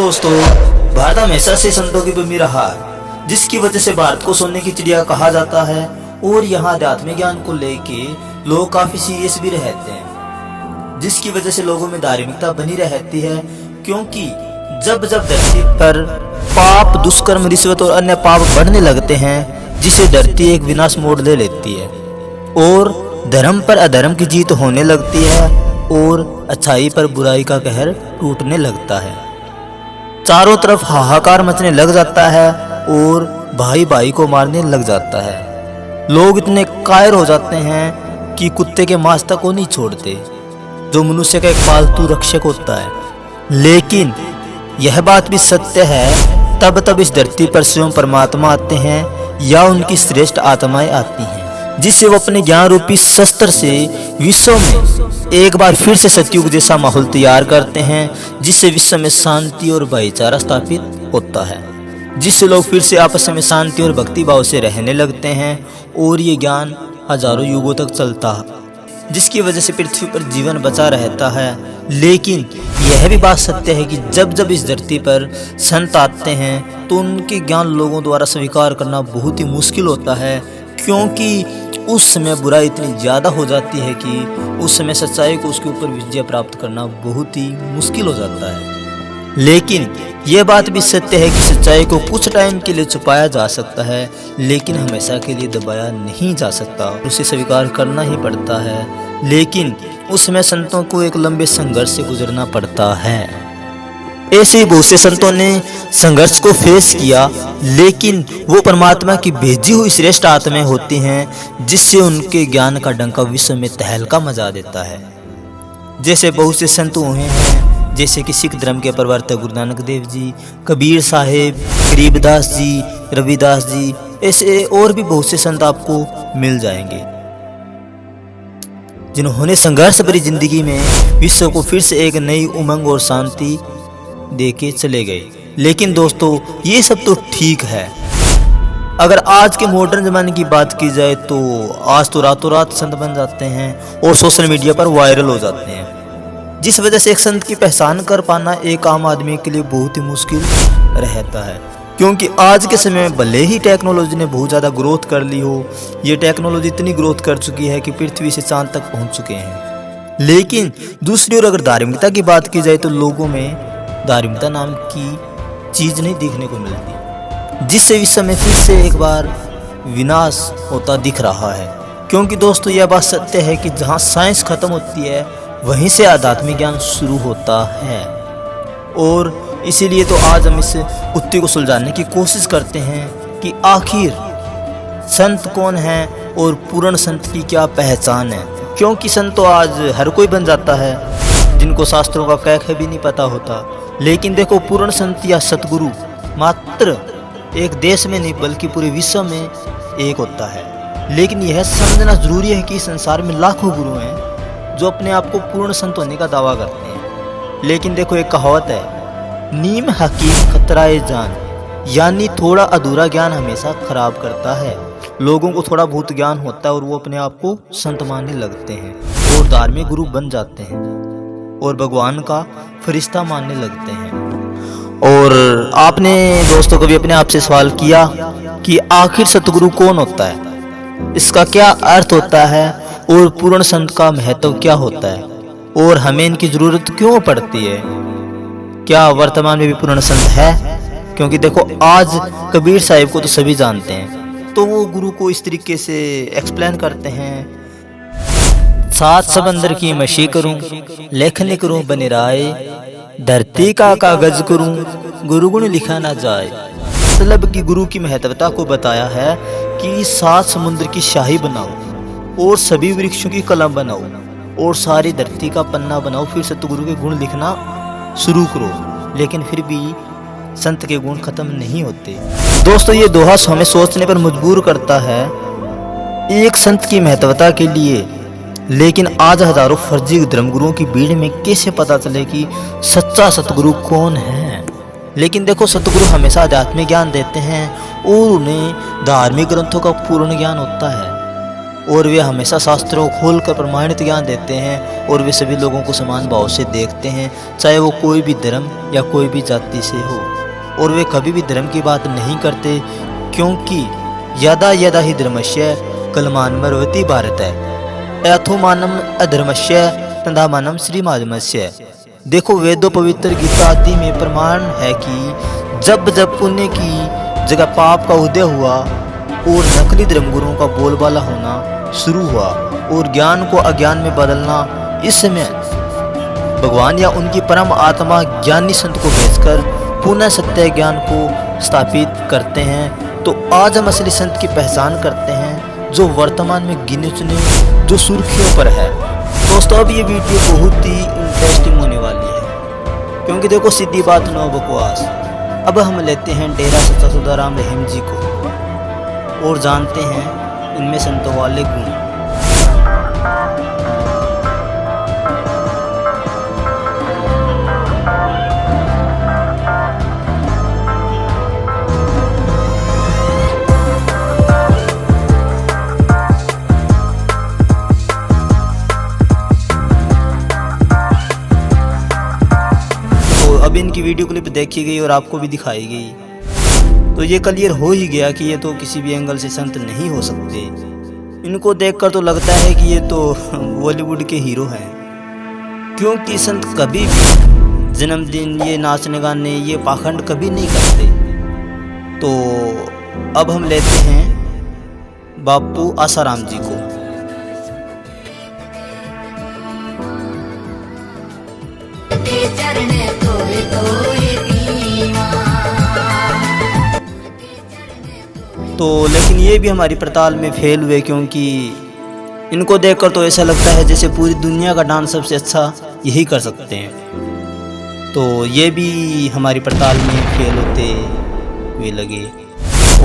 दोस्तों, भारत हमेशा से संतों की भूमि रहा है, जिसकी वजह से भारत को सोने की चिड़िया कहा जाता है। और यहाँ आध्यात्मिक ज्ञान को लेके लोग काफी सीरियस भी रहते हैं, जिसकी वजह से लोगों में धार्मिकता बनी रहती है। क्योंकि जब जब धरती पर पाप, दुष्कर्म, रिश्वत और अन्य पाप बढ़ने लगते हैं, जिसे धरती एक विनाश मोड़ ले लेती है और धर्म पर अधर्म की जीत होने लगती है और अच्छाई पर बुराई का कहर टूटने लगता है। चारों तरफ हाहाकार मचने लग जाता है और भाई भाई को मारने लग जाता है। लोग इतने कायर हो जाते हैं कि कुत्ते के मांस तक को नहीं छोड़ते, जो मनुष्य का एक पालतू रक्षक होता है। लेकिन यह बात भी सत्य है, तब इस धरती पर स्वयं परमात्मा आते हैं या उनकी श्रेष्ठ आत्माएं आती हैं, जिससे वो अपने ज्ञान रूपी शस्त्र से विश्व में एक बार फिर से सतयुग जैसा माहौल तैयार करते हैं, जिससे विश्व में शांति और भाईचारा स्थापित होता है, जिससे लोग फिर से आपस में शांति और भक्ति भाव से रहने लगते हैं। और ये ज्ञान हजारों युगों तक चलता है, जिसकी वजह से पृथ्वी पर जीवन बचा रहता है। लेकिन यह भी बात सत्य है कि जब जब इस धरती पर संत आते हैं तो उनके ज्ञान लोगों द्वारा स्वीकार करना बहुत ही मुश्किल होता है, क्योंकि उस समय बुराई इतनी ज़्यादा हो जाती है कि उस समय सच्चाई को उसके ऊपर विजय प्राप्त करना बहुत ही मुश्किल हो जाता है। लेकिन यह बात भी सत्य है कि सच्चाई को कुछ टाइम के लिए छुपाया जा सकता है, लेकिन हमेशा के लिए दबाया नहीं जा सकता, उसे स्वीकार करना ही पड़ता है। लेकिन उसमें संतों को एक लंबे संघर्ष से गुजरना पड़ता है। ऐसे ही बहुत से संतों ने संघर्ष को फेस किया, लेकिन वो परमात्मा की भेजी हुई श्रेष्ठ आत्माएं होती हैं, जिससे उनके ज्ञान का डंका विश्व में तहलका मचा देता है। जैसे बहुत से संत हुए हैं, जैसे कि सिख धर्म के प्रवर्तक गुरु नानक देव जी, कबीर साहिब, गरीबदास जी, रविदास जी, ऐसे और भी बहुत से संत आपको मिल जाएंगे, जिन्होंने संघर्ष भरी जिंदगी में विश्व को फिर से एक नई उमंग और शांति देके चले गए। लेकिन दोस्तों, ये सब तो ठीक है। अगर आज के मॉडर्न जमाने की बात की जाए तो आज तो रातों रात संत बन जाते हैं और सोशल मीडिया पर वायरल हो जाते हैं, जिस वजह से एक संत की पहचान कर पाना एक आम आदमी के लिए बहुत ही मुश्किल रहता है। क्योंकि आज के समय में भले ही टेक्नोलॉजी ने बहुत ज़्यादा ग्रोथ कर ली हो, ये टेक्नोलॉजी इतनी ग्रोथ कर चुकी है कि पृथ्वी से चांद तक पहुंच चुके हैं, लेकिन दूसरी ओर अगर धार्मिकता की बात की जाए तो लोगों में धार्मिकता नाम की चीज़ नहीं देखने को मिलती, जिससे इस समय फिर से एक बार विनाश होता दिख रहा है। क्योंकि दोस्तों, यह बात सत्य है कि जहाँ साइंस खत्म होती है वहीं से आध्यात्मिक ज्ञान शुरू होता है। और इसीलिए तो आज हम इस उत्तर को सुलझाने की कोशिश करते हैं कि आखिर संत कौन है और पूर्ण संत की क्या पहचान है। क्योंकि संत तो आज हर कोई बन जाता है, जिनको शास्त्रों का कैख भी नहीं पता होता। लेकिन देखो, पूर्ण संत या सतगुरु मात्र एक देश में नहीं बल्कि पूरे विश्व में एक होता है। लेकिन यह समझना जरूरी है कि संसार में लाखों गुरु हैं जो अपने आप को पूर्ण संत होने का दावा करते हैं। लेकिन देखो, एक कहावत है, नीम हकीम खतराए जान, यानी थोड़ा अधूरा ज्ञान हमेशा खराब करता है। लोगों को थोड़ा बहुत ज्ञान होता है और वो अपने आप को संत मानने लगते हैं और धार्मिक गुरु बन जाते हैं और भगवान का फरिश्ता मानने लगते हैं। और आपने दोस्तों कभी अपने आप से सवाल किया कि आखिर सतगुरु कौन होता है, इसका क्या अर्थ होता है और पूर्ण संत का महत्व क्या होता है और हमें इनकी जरूरत क्यों पड़ती है? क्या वर्तमान में भी पूर्ण संत है? क्योंकि देखो, आज कबीर साहिब को तो सभी जानते हैं, तो वो गुरु को इस तरीके से एक्सप्लेन करते हैं, सात समंदर की मशी करूं, लेखनी करूं बने राय, धरती का कागज करूं, गुरु गुण लिखा ना जाए। मतलब कि गुरु की महत्वता को बताया है कि सात समुद्र की शाही बनाओ और सभी वृक्षों की कलम बनाओ और सारी धरती का पन्ना बनाओ, फिर सतगुरु के गुण लिखना शुरू करो। लेकिन फिर भी संत के गुण खत्म नहीं होते। दोस्तों, ये दोहा हमें सोचने पर मजबूर करता है एक संत की महत्वता के लिए। लेकिन आज हजारों फर्जी धर्मगुरुओं की भीड़ में कैसे पता चले कि सच्चा सतगुरु कौन है? लेकिन देखो, सतगुरु हमेशा आध्यात्मिक ज्ञान देते हैं और उन्हें धार्मिक ग्रंथों का पूर्ण ज्ञान होता है। और वे हमेशा शास्त्रों को खोलकर प्रमाणित ज्ञान देते हैं और वे सभी लोगों को समान भाव से देखते हैं, चाहे वो कोई भी धर्म या कोई भी जाति से हो। और वे कभी भी धर्म की बात नहीं करते, क्योंकि यदा यदा ही धर्मस्य कलमान्मरवती भारत है अथोमानम अधर्मस्य तंदामानम श्रीमाधमस्य। देखो वेदों पवित्र गीता आदि में प्रमाण है कि जब जब पुण्य की जगह पाप का उदय हुआ और नकली धर्मगुरुओं का बोलबाला होना शुरू हुआ और ज्ञान को अज्ञान में बदलना, इस समय भगवान या उनकी परम आत्मा ज्ञानी संत को भेजकर पुनः सत्य ज्ञान को स्थापित करते हैं। तो आज हम असली संत की पहचान करते हैं, जो वर्तमान में गिने चुने जो सुर्खियों पर है। दोस्तों अब ये वीडियो बहुत ही इंटरेस्टिंग होने वाली है, क्योंकि देखो सीधी बात नो बकवास। अब हम लेते हैं डेरा सच्चा सौदाराम रहीम जी को और जानते हैं इनमें संतों वाले गुण। अब इनकी वीडियो क्लिप देखी गई और आपको भी दिखाई गई, तो ये क्लियर हो ही गया कि ये तो किसी भी एंगल से संत नहीं हो सकते। इनको देखकर तो लगता है कि ये तो बॉलीवुड के हीरो हैं, क्योंकि संत कभी भी जन्मदिन, ये नाचने गाने, ये पाखंड कभी नहीं करते। तो अब हम लेते हैं बापू आसाराम जी को। तो लेकिन ये भी हमारी पड़ताल में फेल हुए, क्योंकि इनको देखकर तो ऐसा लगता है जैसे पूरी दुनिया का डांस सबसे अच्छा यही कर सकते हैं। तो ये भी हमारी पड़ताल में फेल होते हुए लगे।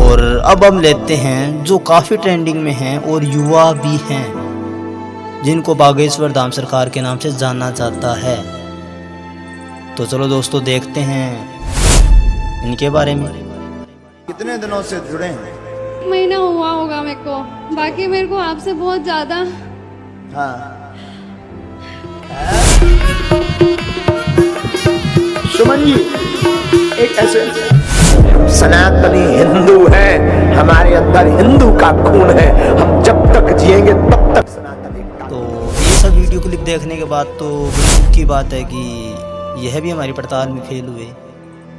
और अब हम लेते हैं जो काफ़ी ट्रेंडिंग में हैं और युवा भी हैं, जिनको बागेश्वर धाम सरकार के नाम से जाना जाता है। तो चलो दोस्तों देखते हैं इनके बारे में। कितने दिनों से जुड़े हैं? महीना हुआ होगा मेरे को, बाकी मेरे को आपसे बहुत ज्यादा। हाँ। सुमन जी एक ऐसे सनातनी हिंदू है, हमारे अंदर हिंदू का खून है, हम जब तक जिएंगे तब तक सनातनी। तो ये सब वीडियो क्लिप देखने के बाद तो दुख की बात है कि यह भी हमारी पड़ताल में फेल हुए।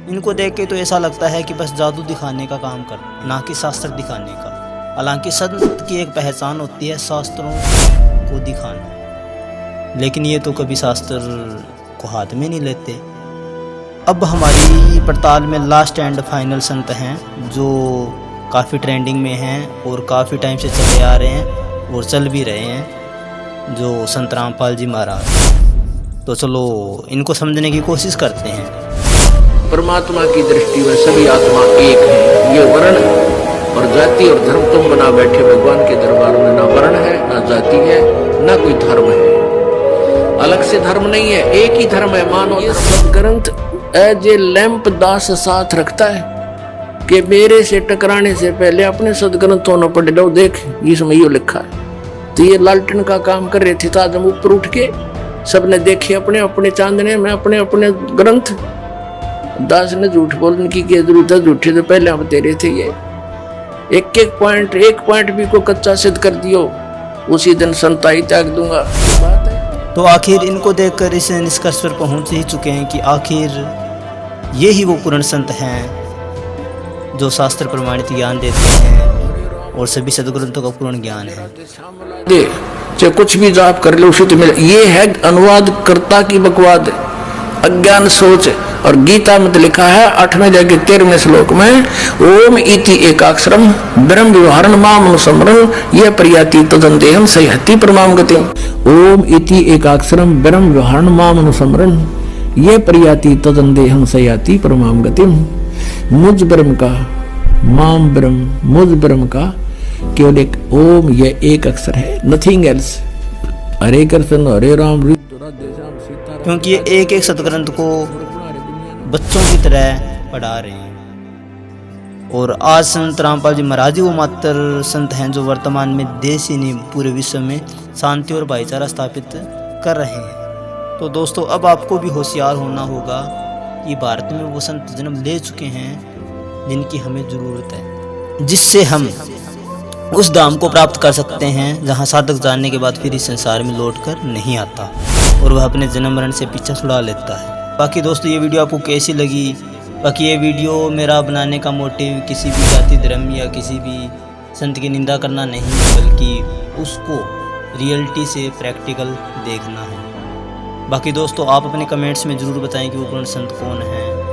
इनको देख के तो ऐसा लगता है कि बस जादू दिखाने का काम कर, ना कि शास्त्र दिखाने का। हालांकि संत की एक पहचान होती है शास्त्रों को दिखाना, लेकिन ये तो कभी शास्त्र को हाथ में नहीं लेते। अब हमारी पड़ताल में लास्ट एंड फाइनल संत हैं, जो काफ़ी ट्रेंडिंग में हैं और काफ़ी टाइम से चले आ रहे हैं और चल भी रहे हैं, जो संत रामपाल जी महाराज। तो चलो इनको समझने की कोशिश करते हैं। परमात्मा की दृष्टि में सभी आत्मा एक है। ये वर्ण और जाति और धर्म तुम बना बैठे, भगवान के दरबार में ना वर्ण है, ना जाति है, ना कोई धर्म है। अलग से धर्म नहीं है, एक ही धर्म है। मानो ये सदग्रंथ एज ए लैंप दास साथ रखता है कि मेरे से टकराने से पहले अपने सदग्रंथों न पढ़ लो। देख इसमें यो लिखा है। तो ये लालटेन का काम कर रहे थे, ताजम ऊपर उठ के सबने देखे अपने अपने चांदने में अपने अपने ग्रंथ। दास ने झूठ बोलने की क्या जरूरत है, झूठे तो पहले हम तेरे थे। ये एक पॉइंट भी को कच्चा सिद्ध कर दियो, उसी दिन संताई त्याग दूंगा। बात है। तो आखिर इनको देखकर इस निष्कर्ष पर पहुंच ही चुके हैं कि आखिर ये ही वो पूर्ण संत हैं जो शास्त्र प्रमाणित ज्ञान देते हैं और सभी सदग्रंथों का पूर्ण ज्ञान है। चाहे कुछ भी जाप कर लो उसे तो मिले। ये है अनुवाद कर्ता की बकवाद, अज्ञान सोच। और गीता में लिखा है 8वें अध्याय के 13वें श्लोक में, ओम इति एकाक्षरम ब्रह्म व्यवहारण माम अनुसमरण ये प्रयाति तदन्तेहम सयति परमाम गतिम। ओम इति एकाक्षरम ब्रह्म व्यवहारण माम अनुसमरण ये प्रयाति तदन्तेहम सयति परमाम गतिम। मुझ ब्रह्म का, माम ब्रह्म, मुझ ब्रह्म का केवल एक ओम, यह एक अक्षर है, नथिंग एल्स। हरे कृष्ण हरे राम, क्योंकि ये एक एक सदग्रंथ को बच्चों की तरह पढ़ा रहे हैं। और आज संत रामपाल जी महाराज जी वो मात्र संत हैं जो वर्तमान में देश ही नहीं पूरे विश्व में शांति और भाईचारा स्थापित कर रहे हैं। तो दोस्तों अब आपको भी होशियार होना होगा कि भारत में वो संत जन्म ले चुके हैं जिनकी हमें ज़रूरत है, जिससे हम उस धाम को प्राप्त कर सकते हैं जहां साधक जानने के बाद फिर इस संसार में लौट कर नहीं आता और वह अपने जन्म मरण से पीछा छुड़ा लेता है। बाकी दोस्तों ये वीडियो आपको कैसी लगी? बाकी ये वीडियो मेरा बनाने का मोटिव किसी भी जाति धर्म या किसी भी संत की निंदा करना नहीं, बल्कि उसको रियलिटी से प्रैक्टिकल देखना है। बाकी दोस्तों आप अपने कमेंट्स में ज़रूर बताएं कि वो पूर्ण संत कौन है।